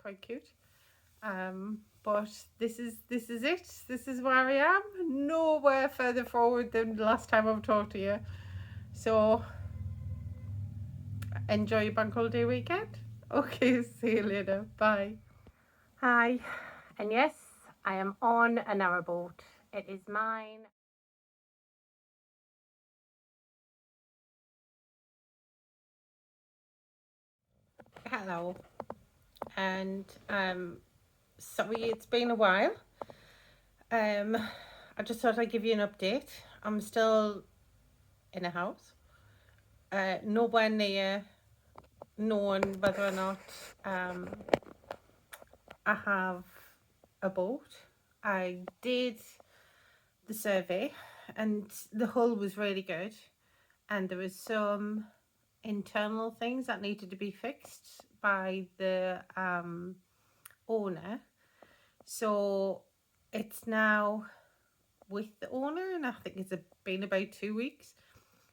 quite cute. But this is it. This is where I am. Nowhere further forward than the last time I've talked to you. So enjoy your bank holiday weekend. Okay, see you later. Bye. Hi, and yes, I am on a narrowboat. It is mine. Hello, and sorry it's been a while. I just thought I'd give you an update. I'm still in a house. Nowhere near knowing whether or not um I have a boat. I did the survey, and the hull was really good, and there was some internal things that needed to be fixed by the owner. So it's now with the owner, and I think it's been about 2 weeks.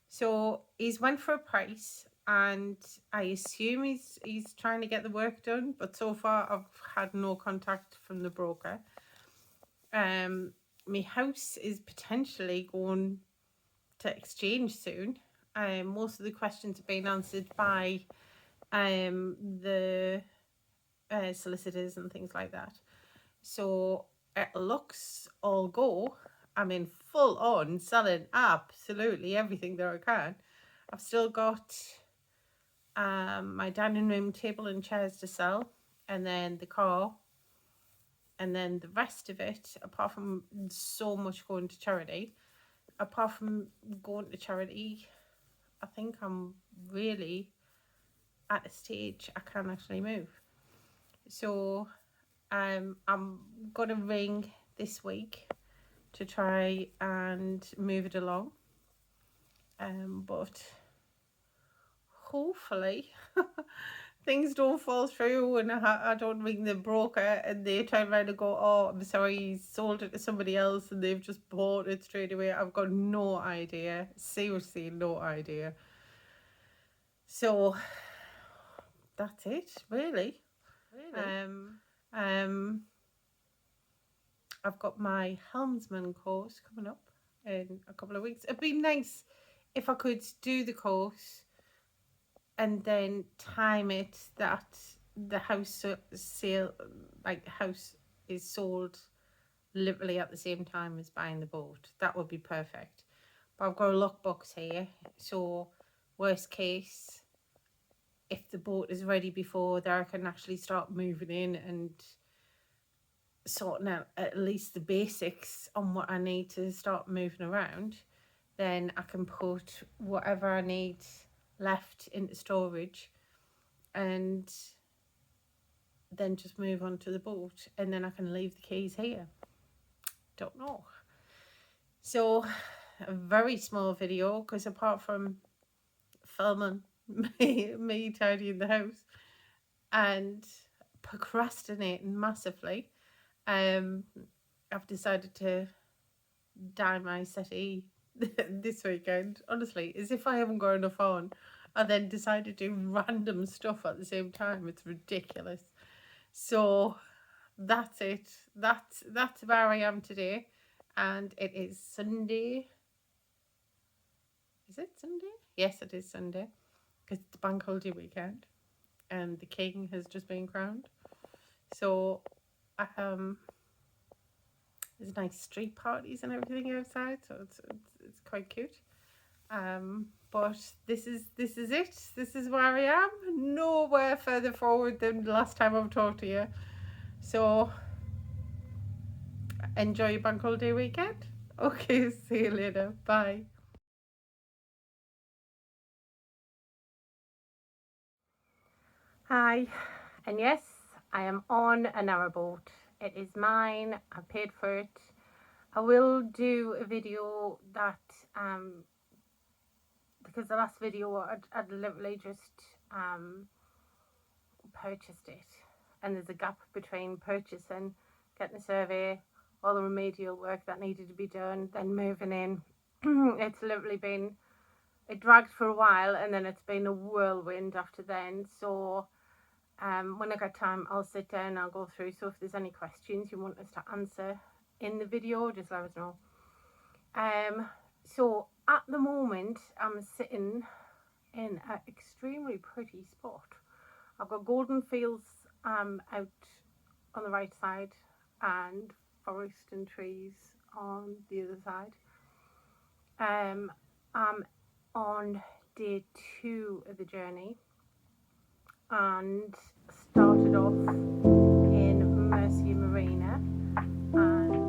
So he's went for a price, and I assume he's trying to get the work done, but so far I've had no contact from the broker. My house is potentially going to exchange soon. Most of the questions have been answered by the solicitors and things like that. So it looks all go. I'm in full on selling absolutely everything that I can. I've still got my dining room table and chairs to sell, and then the car, and then the rest of it, apart from so much going to charity, apart from going to charity, I think I'm really at a stage I can actually move. So I'm gonna ring this week to try and move it along. But hopefully things don't fall through, and I don't ring the broker and they turn around and go, oh, I'm sorry, you sold it to somebody else and they've just bought it straight away. I've got no idea. Seriously, no idea. So that's it, really. I've got my helmsman course coming up in a couple of weeks. It'd be nice if I could do the course and then time it that the house sale, like the house is sold literally at the same time as buying the boat. That would be perfect. But I've got a lockbox here, so worst case, if the boat is ready before there, I can actually start moving in and sorting out at least the basics on what I need to start moving around. Then I can put whatever I need left into storage and then just move on to the boat, and then I can leave the keys here. Don't know. So a very small video, because apart from filming me tidying the house and procrastinating massively, I've decided to dye my settee this weekend. Honestly, as if I haven't got enough on, I then decided to do random stuff at the same time. It's ridiculous. So that's it. That's where I am today, and it is Sunday. Is it Sunday? Yes, it is Sunday, because it's the bank holiday weekend, and the king has just been crowned. So, there's nice street parties and everything outside, so it's quite cute. But this is it. This is where I am. Nowhere further forward than the last time I've talked to you. So enjoy your bank holiday weekend. Okay, see you later. Bye. Hi, and yes, I am on a narrowboat. It is mine. I paid for it. I will do a video that because the last video I'd literally just purchased it, and there's a gap between purchasing, getting the survey, all the remedial work that needed to be done, then moving in. It's literally been, it dragged for a while, and then it's been a whirlwind after then. So When I get time, I'll sit down and I'll go through. So if there's any questions you want us to answer in the video, just let us know. So at the moment, I'm sitting in an extremely pretty spot. I've got golden fields out on the right side and forest and trees on the other side. I'm on day 2 of the journey and started off in Mercia Marina, and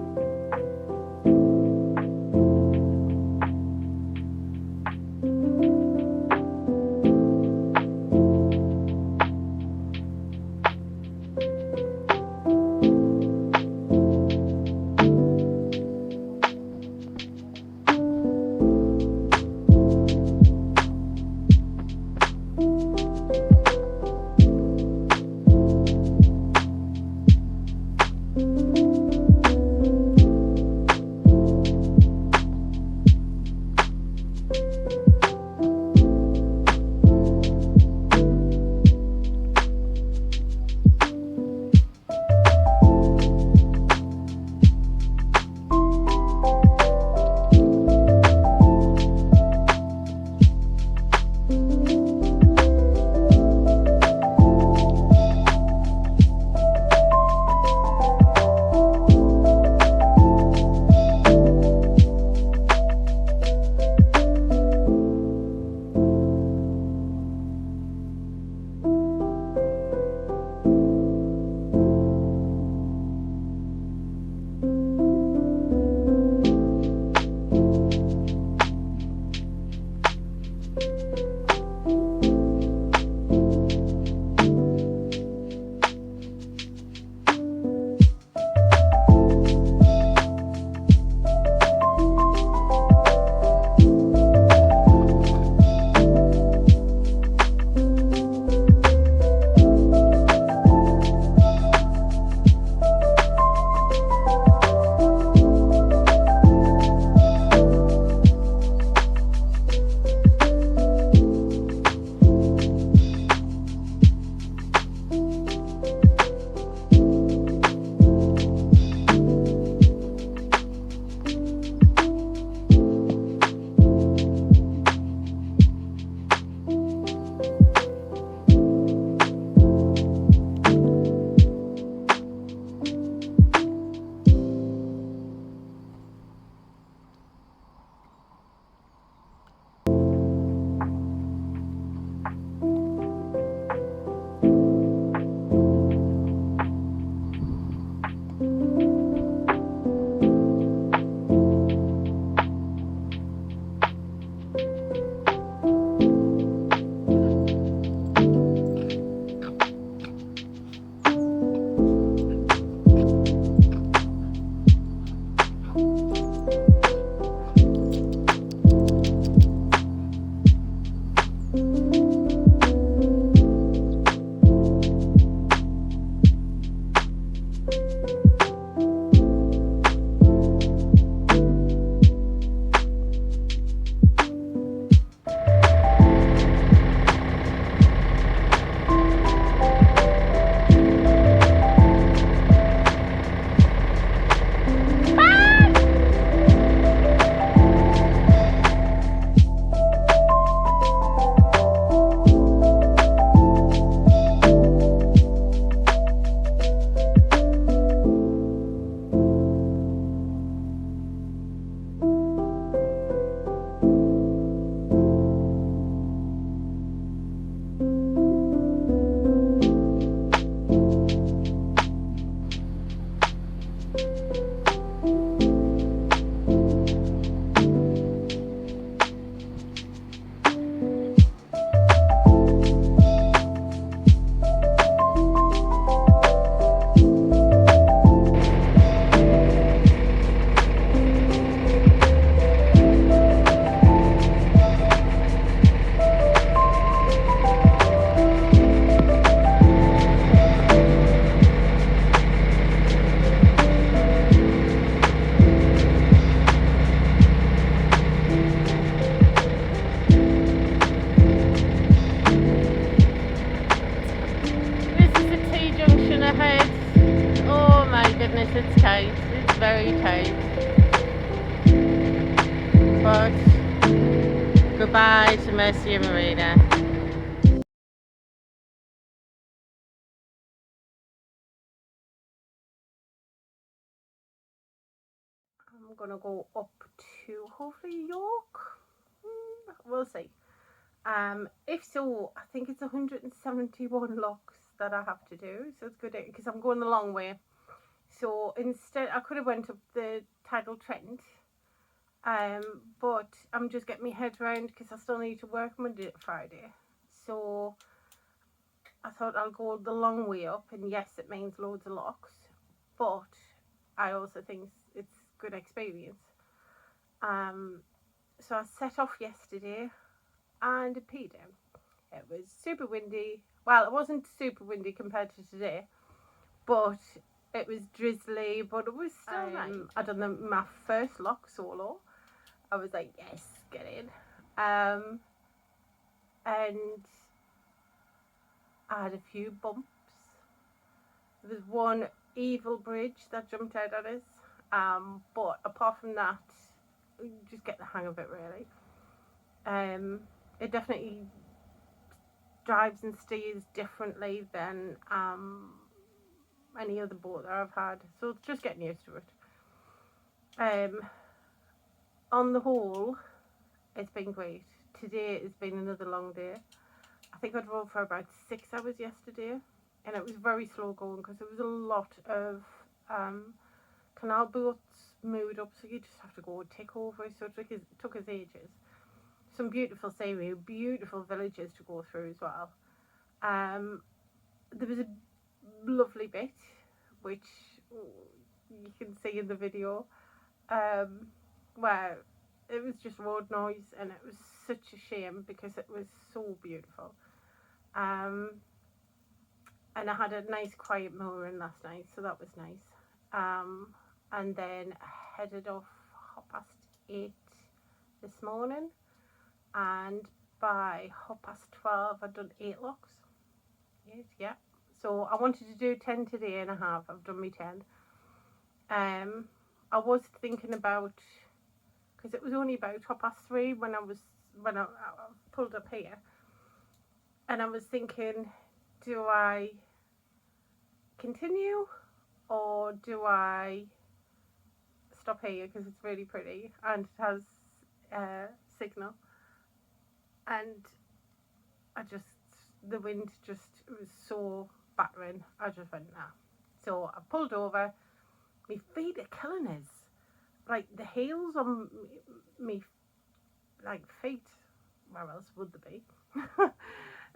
pretty tight. But goodbye to Mercy and Marina. I'm gonna go up to hopefully York. We'll see. If so, I think it's 171 locks that I have to do, so it's good because I'm going the long way. So instead, I could have went up the Tidal Trent, but I'm just getting my head around because I still need to work Monday to Friday. So I thought I'll go the long way up, and yes, it means loads of locks, but I also think it's good experience. So I set off yesterday and it peed down. It was super windy. Well, it wasn't super windy compared to today, but it was drizzly, but it was still nice. I done my first lock solo. I was like, yes, get in. And I had a few bumps. There was one evil bridge that jumped out at us. But apart from that, you just get the hang of it really. It definitely drives and steers differently than any other boat that I've had. So it's just getting used to it. On the whole, it's been great. Today has been another long day. I think I drove for about 6 hours yesterday, and it was very slow going because there was a lot of canal boats moved up, so you just have to go and take over. So it took us ages. Some beautiful scenery, beautiful villages to go through as well. There was a lovely bit which you can see in the video, where it was just road noise, and it was such a shame because it was so beautiful. And I had a nice quiet mooring last night, so that was nice. And then I headed off 8:30 this morning, and by 12:30 I'd done 8 locks. Yes, yeah. So I wanted to do 10 today, and I have. I've done my 10. I was thinking about, because it was only about 3:30 when I pulled up here, and I was thinking, do I continue or do I stop here because it's really pretty and it has signal? And the wind just was so battering. I just went nah. So I pulled over. My feet are killing us. Like the heels on me, like feet. Where else would they be?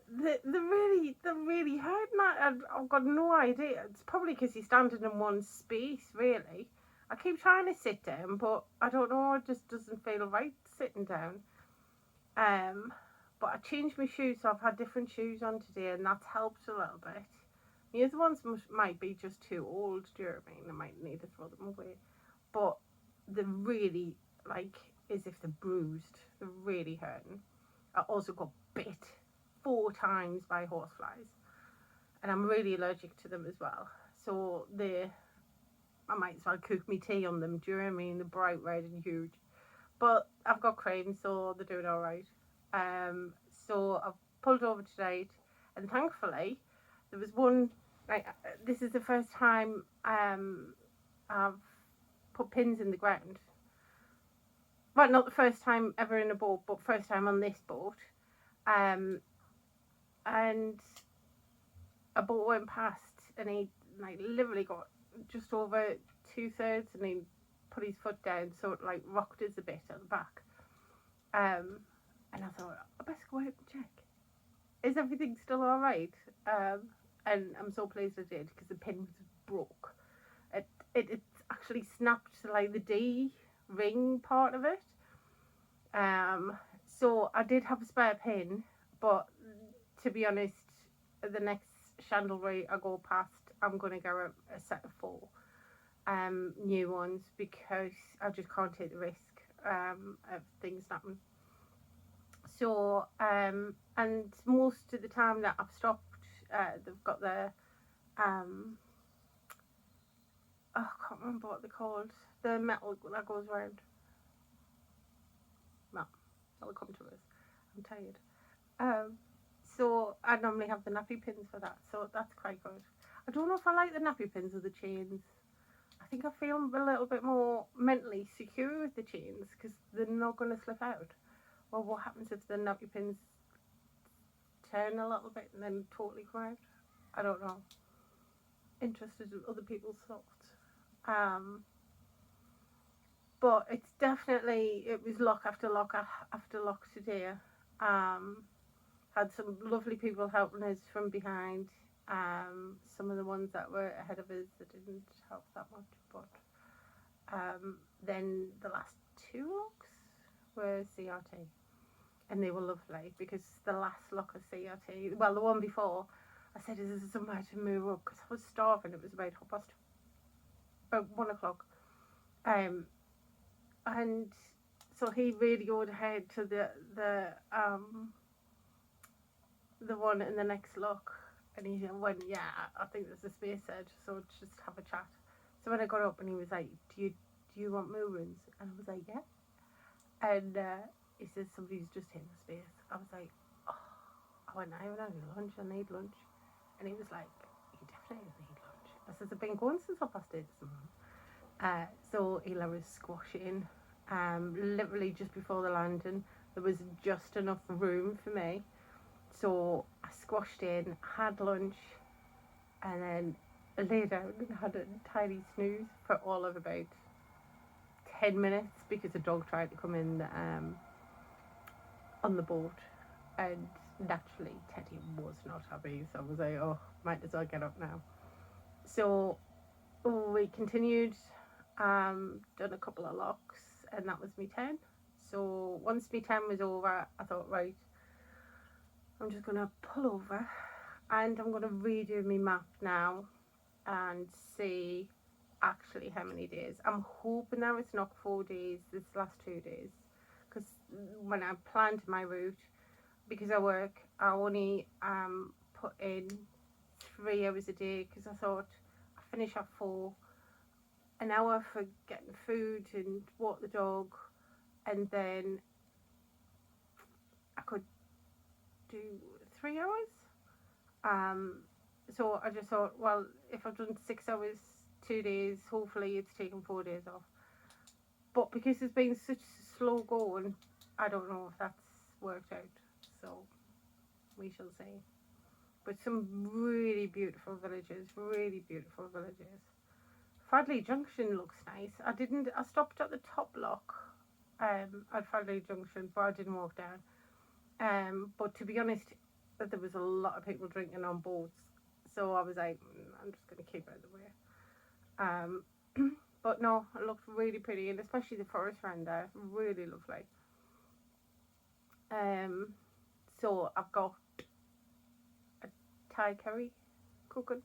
they're really hurting. I've got no idea. It's probably because you're standing in one space, really. I keep trying to sit down, but I don't know. It just doesn't feel right sitting down. But I changed my shoes, so I've had different shoes on today, and that's helped a little bit. The other ones might be just too old. Do you know what I mean? I might need to throw them away. But they're really, like, as if they're bruised. They're really hurting. I also got bit 4 times by horseflies, and I'm really allergic to them as well. So I might as well cook me tea on them. Do you know what I mean? They're bright red and huge. But I've got cream, so they're doing all right. So I've pulled over tonight, and thankfully there was one. Like, this is the first time I've put pins in the ground. Well, not the first time ever in a boat, but first time on this boat. And a boat went past, and he like literally got just over 2/3, and he put his foot down, so it like rocked us a bit at the back. And I thought, I best go out and check. Is everything still all right? And I'm so pleased I did, because the pin was broke. It actually snapped like the D ring part of it. So I did have a spare pin, but to be honest, the next chandlery I go past, I'm going to get a set of 4 new ones, because I just can't take the risk of things happening. So, and most of the time that I've stopped, they've got the I can't remember what they're called. The metal that goes round. No, that'll come to us. I'm tired. Um, so I normally have the nappy pins for that. So that's quite good. I don't know if I like the nappy pins or the chains. I think I feel a little bit more mentally secure with the chains because they're not going to slip out. Well, what happens if the nappy pins turn a little bit and then totally come out? I don't know. Interested in other people's thoughts. Um, but it's definitely, it was lock after lock after lock today. Um, had some lovely people helping us from behind. Some of the ones that were ahead of us that didn't help that much, but then the last two locks were CRT, and they were lovely because the last lock of CRT, well, the one before, I said, "Is there somewhere to move up?" Because I was starving. It was about 1 o'clock, and so he radioed ahead to the one in the next lock, and he went, "Yeah, I think there's a space edge, so just have a chat." So when I got up and he was like, do you want movements?" And I was like, "Yeah." And he said, "Somebody's just hitting the space." I was like, "Oh." I went, "I haven't had any lunch, I need lunch." And he was like, "You definitely need lunch." I said, "I've been going since 8:30 this morning." So Eli was squashing, literally just before the landing. There was just enough room for me. So I squashed in, had lunch, and then lay down and had a tiny snooze for all of about 10 minutes because the dog tried to come in on the boat, and naturally Teddy was not happy, so I was like, "Oh, might as well get up now." So we continued, done a couple of locks, and that was me 10. So once me 10 was over, I thought, right, I'm just going to pull over and I'm going to redo my map now and see actually how many days. I'm hoping now it's not 4 days, this last 2 days, because when I planned my route, because I work, I only put in 3 hours a day because I thought I finish at 4, an hour for getting food and walk the dog, and then I could do 3 hours. So I just thought, well, if I've done 6 hours 2 days, hopefully it's taken 4 days off. But because it's been such slow going, I don't know if that's worked out. So we shall see. But some really beautiful villages, really beautiful villages. Fradley Junction looks nice. I stopped at the top lock at Fradley Junction, but I didn't walk down. But to be honest, there was a lot of people drinking on boats, so I was like, I'm just going to keep out of the way. But no, it looked really pretty, and especially the forest around there, really lovely. So I've got a Thai curry cooking,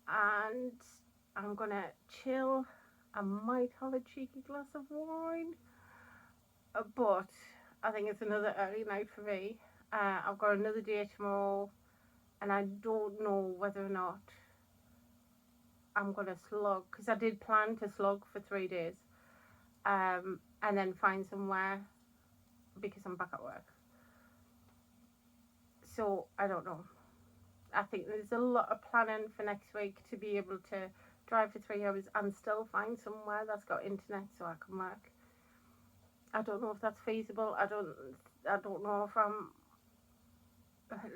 and I'm gonna chill. I might have a cheeky glass of wine, but I think it's another early night for me. I've got another day tomorrow, and I don't know whether or not I'm gonna slog, because I did plan to slog for 3 days, and then find somewhere because I'm back at work. So I don't know. I think there's a lot of planning for next week to be able to drive for 3 hours and still find somewhere that's got internet so I can work. I don't know if that's feasible. I don't know if I'm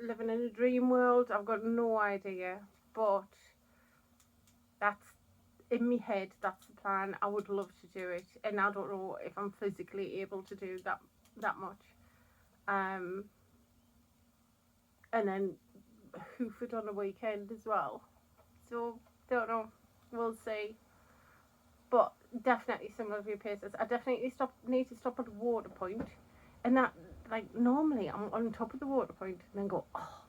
living in a dream world. I've got no idea, but that's in my head. That's the plan. I would love to do it, and I don't know if I'm physically able to do that much. And then hoof it on a weekend as well. So don't know. We'll see. But definitely some of your places. I definitely need to stop at a water point, and that, like, normally I'm on top of the water point and then go, oh.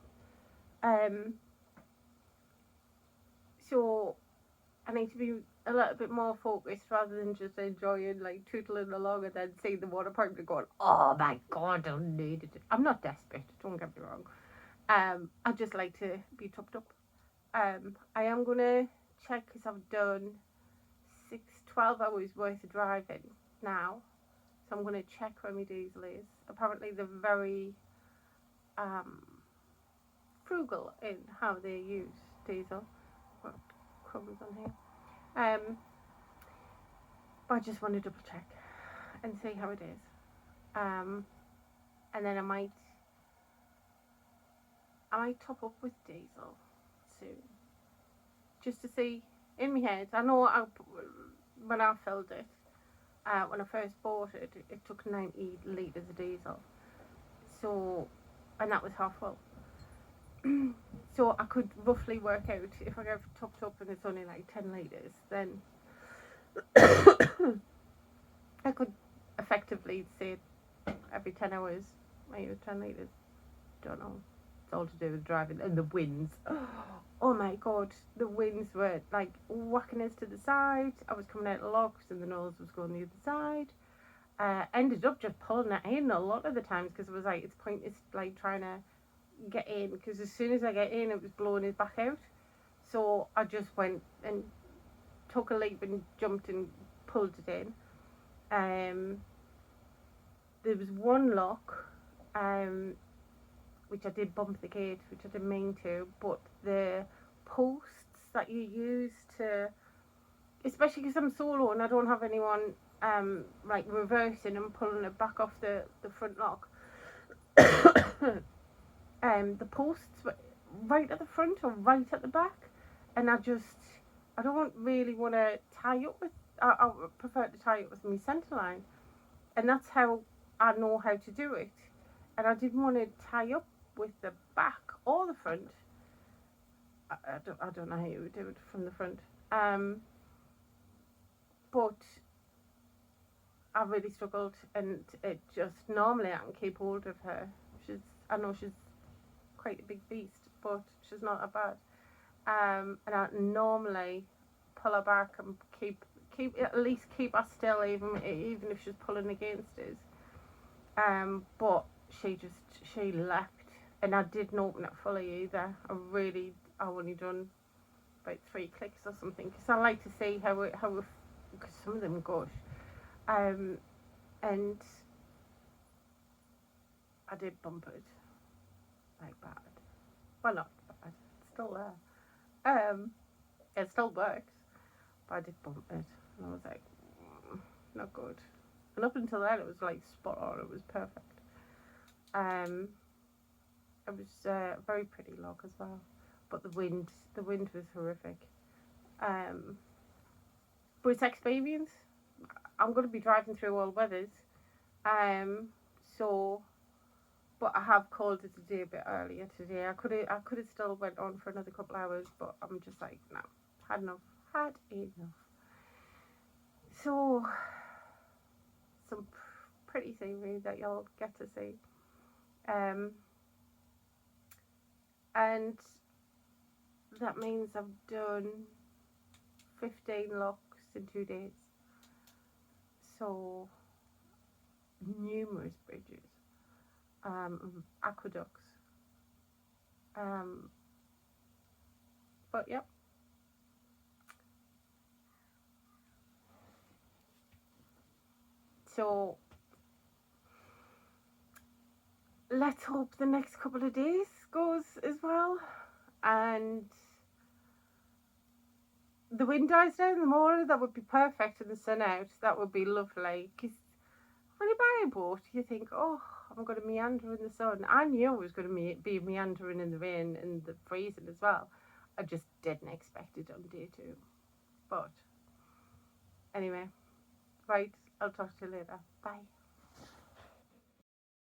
So I need to be a little bit more focused rather than just enjoying, like, tootling along and then seeing the water point and going, "Oh my god, I needed it." I'm not desperate, don't get me wrong. I just like to be topped up. I am gonna check because I've done 12 hours worth of driving now, so I'm going to check where my diesel is. Apparently they're very frugal in how they use diesel. Got crumbs on here. But I just want to double check and see how it is. And then I might top up with diesel soon, just to see in my head. I know when I filled it, when I first bought it, it took 90 litres of diesel. So, and that was half full. So I could roughly work out, if I get topped up and it's only like 10 litres, then I could effectively say every 10 hours I use 10 litres. Don't know. It's all to do with driving and the winds. Oh my god, the winds were like whacking us to the side. I was coming out of locks and the nose was going the other side. Ended up just pulling it in a lot of the times because it was like, it's pointless like trying to get in, because as soon as I get in it was blowing it back out. So I just went and took a leap and jumped and pulled it in. There was one lock which I did bump the gate, which I didn't mean to, but the posts that you use to, especially because I'm solo and I don't have anyone like reversing and pulling it back off the front lock, the posts were right at the front or right at the back, and I don't really want to tie up with, I prefer to tie it with my centre line, and that's how I know how to do it. And I didn't want to tie up with the back or the front. I don't know how you would do it from the front. But I really struggled, and it just, normally I can keep hold of her. I know she's quite a big beast, but she's not that bad. And I normally pull her back and keep at least keep her still, even if she's pulling against us. But she leapt, and I didn't open it fully either. I only done about 3 clicks or something, because I like to see how because some of them gush. And I did bump it like bad. Well, not bad. It's still there. It still works, but I did bump it, and I was like, not good. And up until then, it was like spot on. It was perfect. It was a very pretty log as well, but the wind was horrific. But it's experience. I'm going to be driving through all weathers. So, but I have called it a day a bit earlier today. I could have still went on for another couple hours, but I'm just like, no, had enough. So, some pretty scenery that you'll get to see. And that means I've done 15 locks in 2 days. So, numerous bridges, aqueducts. But yep. So let's hope the next couple of days goes as well, and the wind dies down the more. That would be perfect, and the sun out. That would be lovely. Because when you buy a boat, you think, oh, I'm going to meander in the sun. I knew I was going to be meandering in the rain and the freezing as well. I just didn't expect it on day 2. But anyway, right, I'll talk to you later. Bye.